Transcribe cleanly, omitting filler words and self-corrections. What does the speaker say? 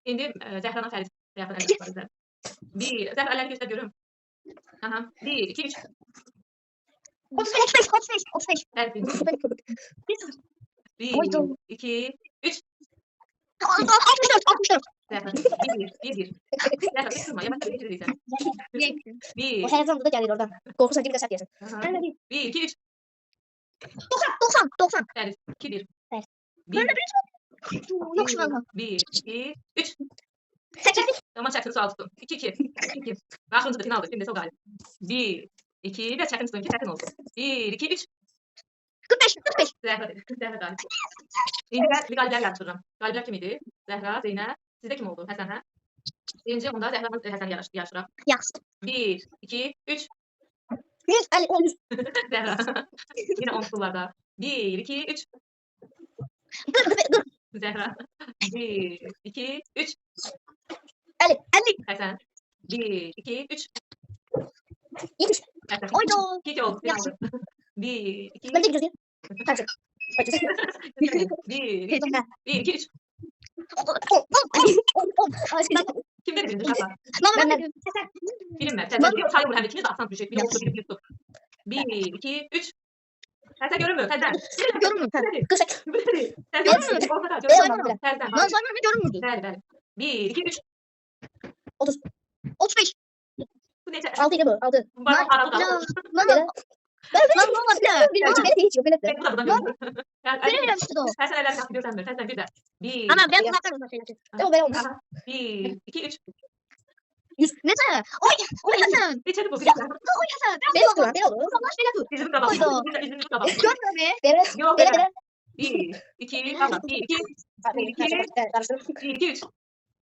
İndi Zəhranın Fərid həyatın əlində var bizə. Zəhra əllərini göstər görüm. Aha. 1, 2, 3. 35. Fərid. 1, Oydu. 2, 3. 64. Zəhra. 1. Zəhra hiç durma. Yavaş yavaş geçirirsən. O 1. heyecanlı da gelir oradan. Korkursan gibi de sert yersin. Aha. Ben de değil. 1, 2, 3. 90. Fərid. 2, 1. Evet. 1. Yok şu anda. 1, 2, 3. 80. Tamam çətin sual tutdum. 2, 2. Və axırıncı da finaldır. Şimdi də o qalib. 1, 2 və çətin tutdum ki, çətin olsun. 1, 2, 3. 45. Zəhra dedi. Zəhra qalib. İndi mən qaliblər yarışdırıram. Qaliblər kim idi? Zəhra, Zeynəb. Sizdə kim oldu? Həsənə. Birinci onda Zəhra Həsəni yarışdıraq. Yaxşı. 1, 2, 3. 100. Zəhra. Yine 10 pullarda. 1, 2, 3. Zəhra. 1, 2, 3. 50. Həsən. 1, 2, 3. 70. Həsən. Oydu. 2 oldu. Yaxşı. 1, 2, Ben de 100 Kaç? 1, 2, 3. Kim dedi birinci şaka? Ben. Bilinmez. Sen bir sayı hem ikiniz de aslan bir şey. Bir oldu, bir YouTube. 1, 2, 3. Sen görünmüyor. Sen. Görünmüyor. Kısak. Sen görünmüyor. O kadar. Görünmüyor. Sen. Ben sonra ne görünmüyor? Bəli. 1, 2, 3. 35. Bu necə? 6 idi bu. 6. Bana aralı qaldı. Lan olabilir. Ben hiç yok. Bu da buradan görünür. Benim yapıştı o. Sen ellerini yapıyorsan bir. Sen bir de. 1. Ama ben zaten o şeyleri. Tamam ben olmaz. 1, 2, 3. 100. Ne sen? Oy Hasan. Geçelim bu. Oy Hasan. Ben oldu lan. Ben oldu. Allah beni tut. Bizim de bak. Oydu. Bizim de bak. Görmüyor be. Bere. Yok. Bere. 1, 2, tamam. 1, 2, 1, 2, 3.